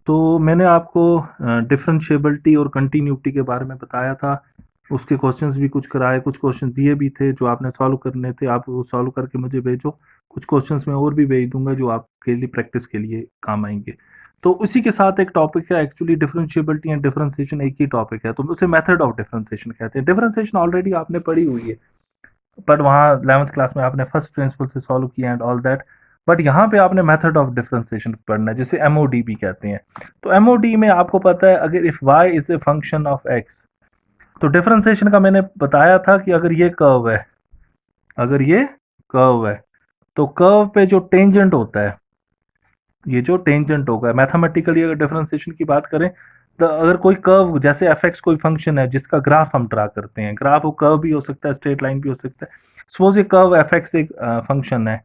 तो मैंने आपको डिफरेंशिएबिलिटी और कंटिन्यूटी के बारे में बताया था। उसके क्वेश्चंस भी कुछ कराए, कुछ क्वेश्चन दिए भी थे जो आपने सॉल्व करने थे। आप वो सॉल्व करके मुझे भेजो। कुछ क्वेश्चंस मैं और भी भेज दूंगा जो आपके लिए प्रैक्टिस के लिए काम आएंगे। तो उसी के साथ एक टॉपिक है एक्चुअली डिफरेंशिएबिलिटी एंड डिफरेंशिएशन, एक ही टॉपिक है, तो उसे मेथड ऑफ डिफरेंशिएशन कहते हैं। डिफरेंशिएशन ऑलरेडी आपने पढ़ी हुई है, बट वहाँ 11th क्लास में आपने फर्स्ट प्रिंसिपल से सॉल्व किया एंड ऑल दैट। बट यहाँ पे आपने मेथड ऑफ डिफरेंशिएशन पढ़ना है, जिसे एमओडी भी कहते हैं। तो एमओडी में आपको पता है, अगर if y is a function of x, तो डिफरेंशिएशन का मैंने बताया था कि अगर ये कर्व है, अगर ये कर्व है, तो कर्व पे जो टेंजेंट होता है, ये जो टेंजेंट होगा मैथमेटिकली, अगर डिफरेंशिएशन की बात करें, तो अगर कोई कर्व जैसे एफ एक्स कोई फंक्शन है जिसका ग्राफ हम ड्रा करते हैं, ग्राफ वो कर्व भी हो सकता है, स्ट्रेट लाइन भी हो सकता है। सपोज ये कर्व एफ एक्स एक फंक्शन है,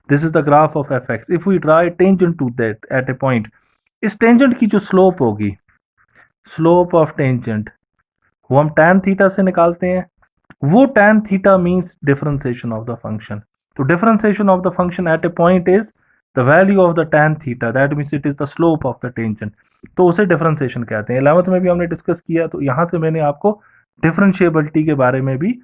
this is the graph of f x. If we draw a tangent to that at a point, इस टेंजेंट की जो स्लोप होगी, स्लोप ऑफ टेंजेंट, वो हम tan थीटा से निकालते हैं। वो tan theta means differentiation of the function. तो differentiation of the function at a point is the value of the tan theta, that means it is the slope of the tangent. तो उसे differentiation कहते हैं। 11th में भी हमने discuss किया, तो यहां से मैंने आपको डिफरेंशिएबिलिटी के बारे में भी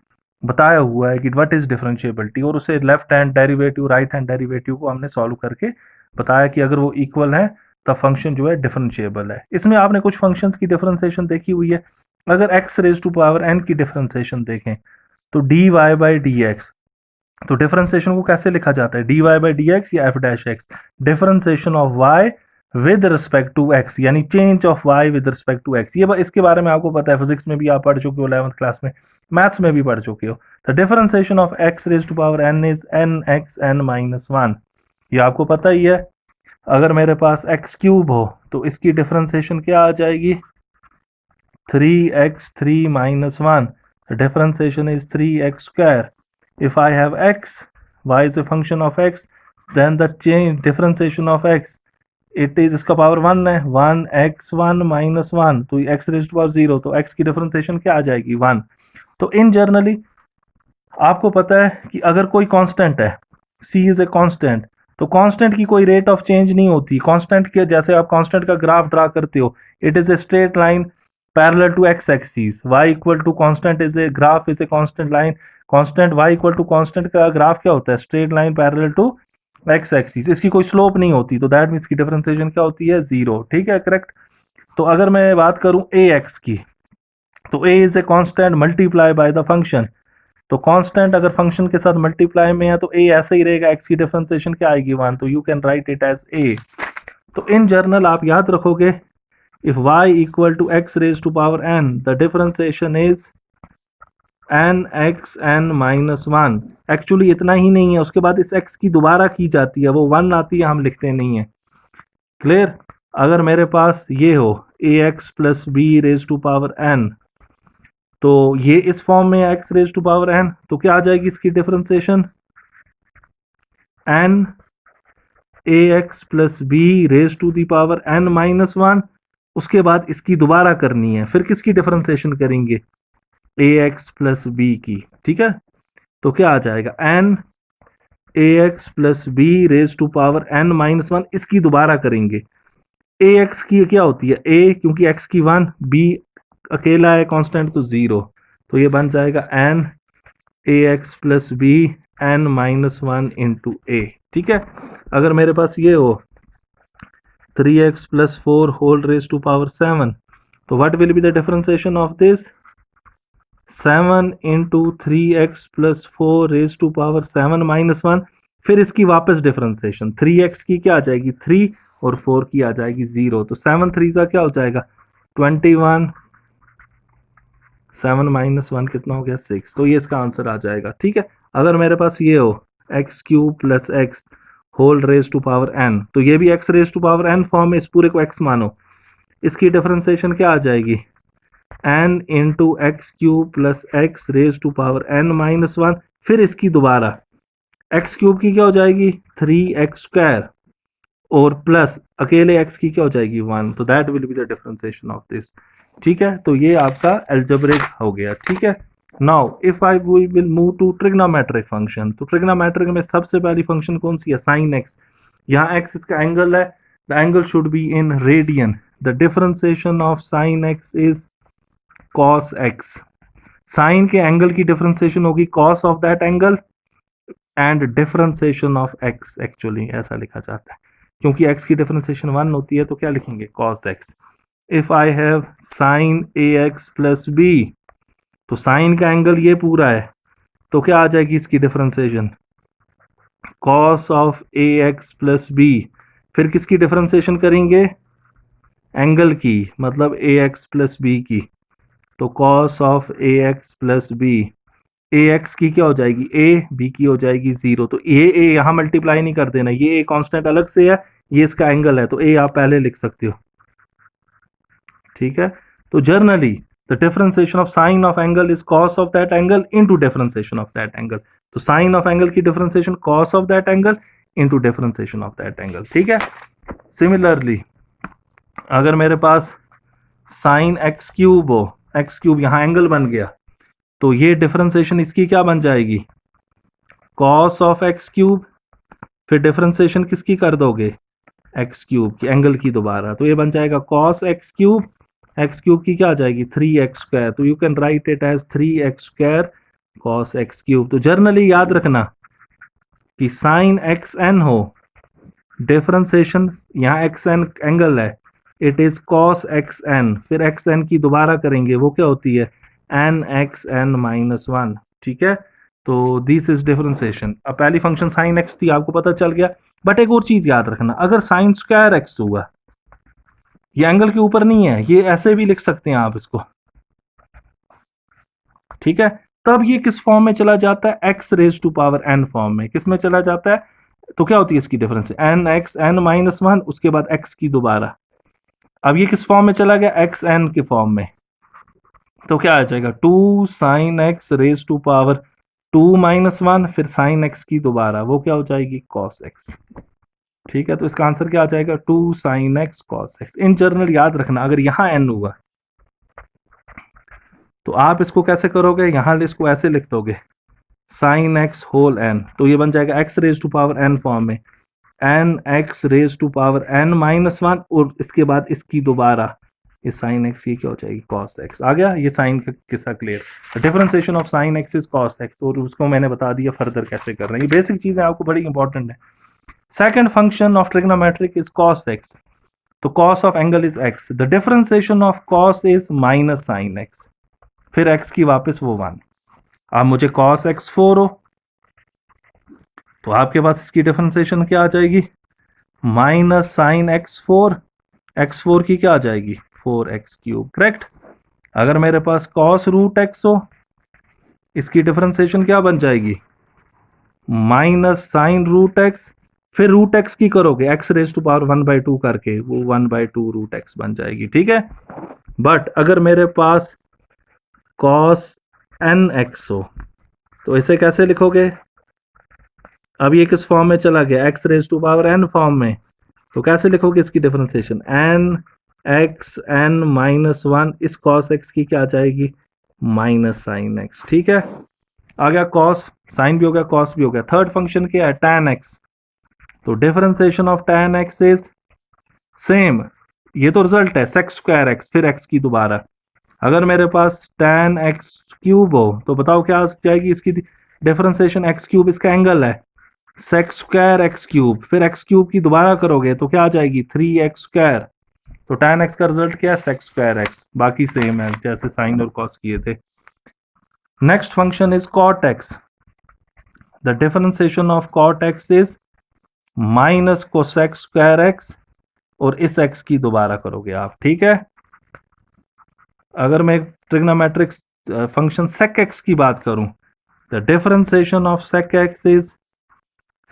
बताया हुआ है कि व्हाट इज डिफरेंशिएबिलिटी, और उसे left hand derivative, right hand derivative को हमने सॉल्व करके बताया कि अगर वो इक्वल है तब फंक्शन जो है डिफरेंशिएबल है। इसमें आपने कुछ फंक्शंस की डिफरेंशिएशन देखी हुई है। अगर x raise to power n की डिफरेंशिएशन देखें, तो dy बाई डी एक्स, तो डिफरेंशिएशन को कैसे लिखा जाता है, dy बाई डी एक्स या f dash x, differentiation of y with respect to x, यानी change of y with respect to x। ये इसके बारे में आपको पता है, फिजिक्स में भी आप पढ़ चुके हो, 11th क्लास में, मैथ्स में भी पढ़ चुके हो। The differentiation of x raise to power n is nxn minus 1, ये आपको पता ही है। अगर मेरे पास x क्यूब हो तो इसकी डिफरेंशिएशन क्या आ जाएगी, 3x3 minus 1. The differentiation is 3x square. If I have x, y is a function of x, then the change differentiation of x, it is इसका पावर 1 है, 1x1 minus 1, तो x raise to power 0, तो x की differentiation क्या आ जाएगी, 1। तो इन generally आपको पता है कि अगर कोई कांस्टेंट है, c इज ए कांस्टेंट, तो कांस्टेंट की कोई रेट ऑफ चेंज नहीं होती। कांस्टेंट के जैसे आप कांस्टेंट का ग्राफ ड्रा करते हो, it is a straight line parallel to x axis, y equal to constant is a graph is a constant line, constant y equal to constant का graph क्या होता है, straight line parallel to x axis। इसकी कोई slope नहीं होती, तो that means की डिफरेंशिएशन क्या होती है, 0। ठीक है, करेक्ट। तो अगर मैं बात करूं ax की, तो a is a constant multiply by the function. तो कांस्टेंट अगर फंक्शन के साथ मल्टीप्लाई में है तो a ऐसे ही रहेगा, x की डिफरेंशिएशन क्या आएगी, 1, तो you can write it as a। तो इन जनरल आप याद रखोगे, if y equal to x raised to power n, the differentiation is nxn minus 1। Actually इतना ही नहीं है, उसके बाद इस x की दोबारा की जाती है, वो 1 आती है, हम लिखते नहीं है। क्लियर। अगर मेरे पास ये हो ax plus b raise to power n, तो ये इस फॉर्म में x raise to power n, तो क्या आ जाएगी इसकी differentiation, n ax plus b raise to the power n minus 1। उसके बाद इसकी दोबारा करनी है, फिर किसकी डिफरेंशिएशन करेंगे, ax प्लस बी की। ठीक है, तो क्या आ जाएगा, n ax plus b raise to power n minus 1, इसकी दोबारा करेंगे। ax की क्या होती है, a, क्योंकि x की 1, b अकेला है कांस्टेंट तो 0, तो ये बन जाएगा n ax plus b n minus 1 into a। ठीक है, अगर मेरे पास ये हो 3x plus 4 whole raised to power 7, तो what will be the differentiation of this, 7 into 3x plus 4 raised to power 7 minus 1। फिर इसकी वापस डिफरेंशिएशन, 3x की क्या आ जाएगी 3 और 4 की आ जाएगी 0, तो 7 3 का क्या हो जाएगा 21, 7 माइनस 1 कितना हो गया 6, तो ये इसका आंसर आ जाएगा। ठीक है, अगर मेरे पास ये हो x cube plus x whole raise to power n, तो ये भी x raise to power n form में, इस पूरे को x मानो, इसकी डिफरेंशिएशन क्या आ जाएगी, n into x cube plus x raise to power n minus 1। फिर इसकी दोबारा x क्यूब की क्या हो जाएगी 3x स्क्वायर, और प्लस अकेले x की क्या हो जाएगी 1, तो that will be the differentiation of this. ठीक है, तो ये आपका अलजेब्रिक हो गया। ठीक है, now if I will move to trigonometric function, तो ट्रिग्नोमेट्रिक में सबसे पहली फंक्शन कौन सी है, साइन एक्स। यहाँ एक्स इसका एंगल है, the angle should be in radian, the differentiation of sine x is cos x, साइन के एंगल की डिफरेंशिएशन होगी cos of that angle and differentiation of x, actually ऐसा लिखा जाता है क्योंकि एक्स की डिफरेंशिएशन 1 होती है, तो क्या लिखेंगे cos x. If I have sine a x plus b, तो साइन का एंगल ये पूरा है, तो क्या आ जाएगी इसकी differentiation cos of a x plus b, फिर किसकी डिफरेंशिएशन करेंगे एंगल की, मतलब ए एक्स प्लस बी की, तो cos of a x plus b, a x की क्या हो जाएगी ए, बी की हो जाएगी 0, तो ए यहां मल्टीप्लाई नहीं कर देना, ये ए कांस्टेंट अलग से है, ये इसका एंगल है, तो ए आप पहले लिख सकते हो, ठीक है। तो generally the differentiation of sign of angle is cos of that angle into differentiation of that angle, तो साइन ऑफ एंगल की differentiation cos of that angle into differentiation of that angle, ठीक है। सिमिलरली अगर मेरे पास sine x cube हो, x cube यहां angle बन गया, तो ये डिफरेंशिएशन इसकी क्या बन जाएगी कॉस ऑफ एक्स क्यूब, फिर डिफरेंशिएशन किसकी कर दोगे एक्स क्यूब की, एंगल की दोबारा, तो ये बन जाएगा cos x cube, x cube की क्या आ जाएगी 3x², तो you can write it as 3x² cos x cube. तो जर्नली याद रखना कि साइन एक्स एन हो, डिफरेंशिएशन यहाँ एक्स एन एंगल है, it is cos x n, फिर एक्स एन की दोबारा करेंगे, वो क्या होती है एन एक्स एन -1, ठीक है। तो दिस इज डिफरेंशिएशन। अब पहली फंक्शन साइन एक्स थी, आपको पता चल गया, बट एक और चीज याद रखना, अगर साइन स्क्वायर एक्स हुआ, ये एंगल के ऊपर नहीं है, ये ऐसे भी लिख सकते हैं आप इसको, ठीक है, तब ये किस फॉर्म में चला जाता है x raise to power n form में, किस में चला जाता है, तो क्या होती है इसकी डिफरेंस एन एक्स एन -1, उसके बाद एक्स की दोबारा, अब ये किस फॉर्म में चला गया एक्स एन के फॉर्म में, तो क्या आ जाएगा 2 sine x raise to power 2 -1, फिर साइन एक्स की दोबारा, वो क्या हो जाएगी कॉस एक्स, ठीक है। तो इसका आंसर क्या आ जाएगा 2 sine x cos x. In general याद रखना अगर यहां एन हुआ तो आप इसको कैसे करोगे, यहां इसको ऐसे लिख दोगे साइन एक्स होल एन, तो ये बन जाएगा x raise to power n form में, n x raise to power n -1, और इसके बाद इसकी दोबारा इस साइन एक्स की क्या हो जाएगी कॉस एक्स। आ गया ये साइन का किस्सा clear. Differentiation of sine x is cos x, और उसको मैंने बता दिया फर्दर कैसे कर रहे हैं, ये बेसिक चीजें आपको बड़ी इंपॉर्टेंट है। Second function of trigonometric is cos x, तो cos of angle is x, the differentiation of cos is minus sine x, फिर एक्स की वापस वो 1, अब मुझे कॉस x4 हो, तो आपके पास इसकी डिफरेंशिएशन क्या आ जाएगी माइनस साइन x4, x4 की क्या आ जाएगी 4x³, करेक्ट। अगर मेरे पास कॉस रूट एक्स हो, इसकी डिफरेंशिएशन क्या बन जाएगी माइनस साइन रूट एक्स, फिर रूट एक्स की करोगे एक्स रेज टू पावर 1/2 करके, वो 1/2 रूट एक्स बन जाएगी, ठीक है। बट अगर मेरे पास कॉस एन एक्स हो, तो इसे कैसे लिखोगे, अब ये किस फॉर्म में चला गया x raise to power n form में, तो कैसे लिखोगे इसकी डिफरेंशिएशन एन एक्स एन -1, इस कॉस एक्स की क्या आ जाएगी माइनस साइन एक्स, ठीक है। आ गया कॉस, साइन भी हो गया कॉस भी हो गया। थर्ड फंक्शन क्या है tan x, तो differentiation of tan x is same, ये तो रिजल्ट है sec² x, फिर x की दोबारा, अगर मेरे पास tan x³ हो, तो बताओ क्या आ जाएगी इसकी डिफरेंशिएशन x³ इसका एंगल है sec² x³, फिर x³ की दोबारा करोगे तो क्या आ जाएगी 3x², तो tan x का रिजल्ट क्या है sec² x, बाकी सेम है जैसे साइन और कॉस किए थे। Next function is cot x, the differentiation of cot x is minus cosec² x, और इस x की दोबारा करोगे आप, ठीक है। अगर मैं ट्रिग्नोमेट्रिक फंक्शन sec x की बात करूं, the differentiation of sec x is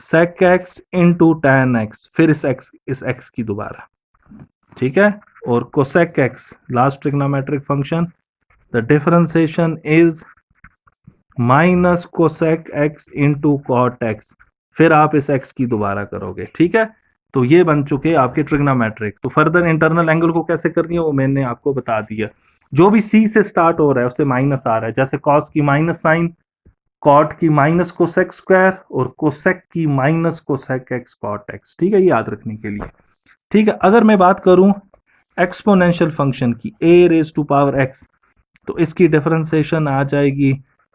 sec x into tan x, फिर इस x की दोबारा, ठीक है। और cosec x last trigonometric function, the differentiation is minus cosec x into cot x, फिर आप इस x की दोबारा करोगे, ठीक है। तो ये बन चुके आपके ट्रिग्नोमेट्रिक। तो फर्दर इंटरनल एंगल को कैसे करनी है वो मैंने आपको बता दिया, जो भी c से स्टार्ट हो रहा है उससे माइनस आ रहा है, जैसे कॉस की माइनस साइन, कॉट की माइनस कोसेक² और कोसेक की minus cosec x cot x, ठीक है, ये याद रखने के लिए। ठीक है, अगर मैं बात करूं एक्सपोनेंशियल फंक्शन की a raise to power x, तो इसकी डिफरेंशिएशन आ जाएगी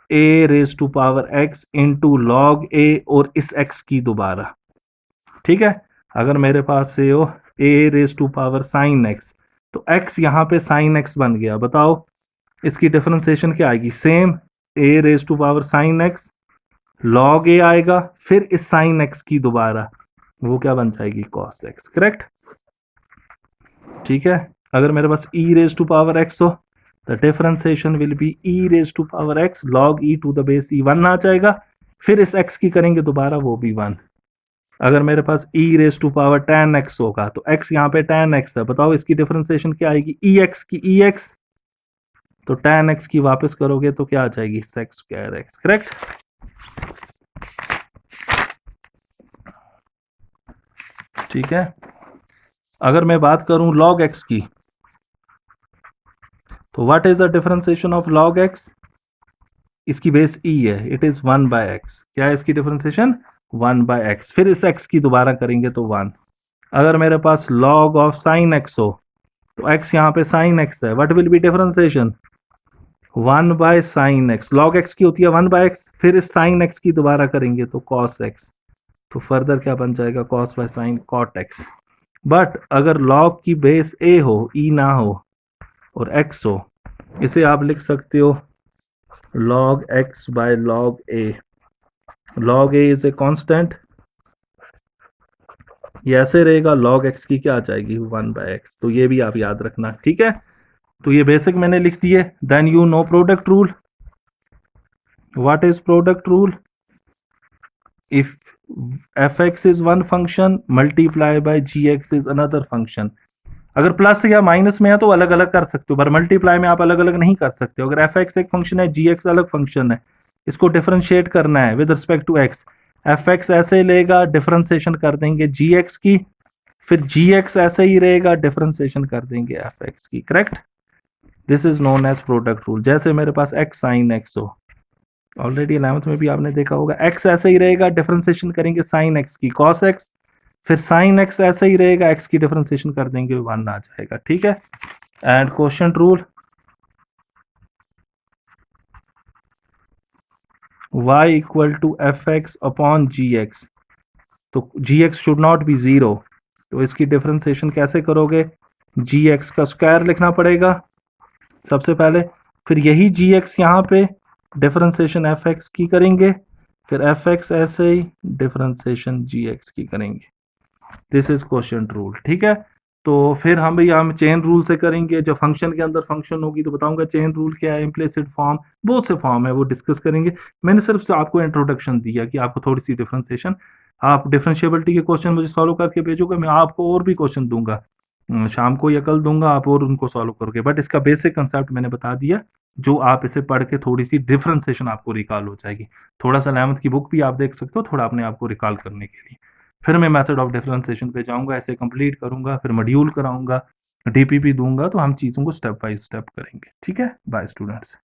a raise to power x into log a और इस x की दोबारा। ठीक है, अगर मेरे पास से हो a raise to power sine x, तो x यहाँ पे साइन x बन गया। बताओ इसकी डिफरेंशिएशन क्या आएगी? Same a raise to power sine x log a आएगा, फिर इस साइन x की दोबारा, वो क्या बन जाएगी? Cos x। करेक्ट? ठीक है, अगर मेरे पास e raise to power x हो, the differentiation will be e raise to power x log e to the base e 1 आ जाएगा, फिर इस x की करेंगे दोबारा, वो भी 1। अगर मेरे पास e raise to power tan x होगा, तो x यहाँ पे tan x है, बताओ इसकी डिफरेंशिएशन क्या आएगी? ex की ex, तो tan x की वापस करोगे तो क्या आ जाएगी? sec square x। करेक्ट? ठीक है, अगर मैं बात करूं log x की, तो what is the differentiation of log x? इसकी बेस e है, इट इज 1 बाय एक्स। क्या है इसकी डिफरेंशिएशन? 1 बाय एक्स, फिर इस x की दोबारा करेंगे तो 1। अगर मेरे पास log ऑफ साइन x हो, तो x यहाँ पे साइन x है, what will be differentiation? 1 by sine x। log x की होती है 1 बाय x, फिर इस साइन x की दोबारा करेंगे तो cos x, तो फर्दर क्या बन जाएगा? cos by sine cot x। But अगर log की बेस a हो, e ना हो और x हो, इसे आप लिख सकते हो log x by log a। log a is a constant, ये ऐसे रहेगा, log x की क्या आ जाएगी? 1 बाय x। तो ये भी आप याद रखना। ठीक है, तो ये बेसिक मैंने लिख दिए। Then you know product rule. What is product rule? If fx is one function multiply by gx is another function. अगर प्लस या माइनस में है तो अलग अलग कर सकते हो, पर मल्टीप्लाई में आप अलग अलग नहीं कर सकते हो। अगर fx एक फंक्शन है, gx अलग फंक्शन है, इसको डिफरेंशिएट करना है with respect to x। fx ऐसे लेगा, डिफरेंशिएशन कर देंगे gx की, फिर gx ऐसे ही रहेगा, डिफरेंशिएशन कर देंगे fx की। Correct? This is known as product rule. जैसे मेरे पास x साइन x हो, ऑलरेडी 11th में भी आपने देखा होगा, x ऐसे ही रहेगा, डिफरेंशिएशन करेंगे साइन x की, cos x, फिर साइन x ऐसे ही रहेगा, x की डिफरेंशिएशन कर देंगे, 1 आ जाएगा। ठीक है, and quotient rule, y equal to fx upon gx, तो gx शुड नॉट बी 0, तो इसकी डिफरेंशिएशन कैसे करोगे? gx का स्क्वायर लिखना पड़ेगा सबसे पहले, फिर यही gx यहाँ पे डिफरेंशिएशन fx की करेंगे, फिर fx ऐसे ही डिफरेंशिएशन gx की करेंगे। This is quotient rule. ठीक है, तो फिर हम भैया हम चेन रूल से करेंगे। जब फंक्शन के अंदर फंक्शन होगी तो बताऊंगा चेन रूल क्या है, इम्प्लिसिट फॉर्म, बहुत से फॉर्म है, वो डिस्कस करेंगे। मैंने सिर्फ आपको इंट्रोडक्शन दिया कि आपको थोड़ी सी डिफरेंशिएशन, आप डिफरेंशिएबिलिटी के क्वेश्चन मुझे सॉल्व करके भेजोगे, मैं आपको और भी क्वेश्चन दूंगा, शाम को या कल दूंगा, आप और उनको सॉल्व करोगे। बट इसका बेसिक कंसेप्ट मैंने बता दिया, जो आप इसे पढ़ के थोड़ी सी डिफरेंशिएशन आपको रिकॉल हो जाएगी। थोड़ा सा 11th की बुक भी आप देख सकते हो, थोड़ा अपने आप को रिकॉल करने के लिए। फिर मैं मेथड ऑफ डिफरेंशिएशन पे जाऊंगा, ऐसे कंप्लीट करूंगा, फिर मॉड्यूल कराऊंगा, डीपीपी दूंगा, तो हम चीज़ों को स्टेप बाय स्टेप करेंगे। ठीक है, बाय स्टूडेंट्स।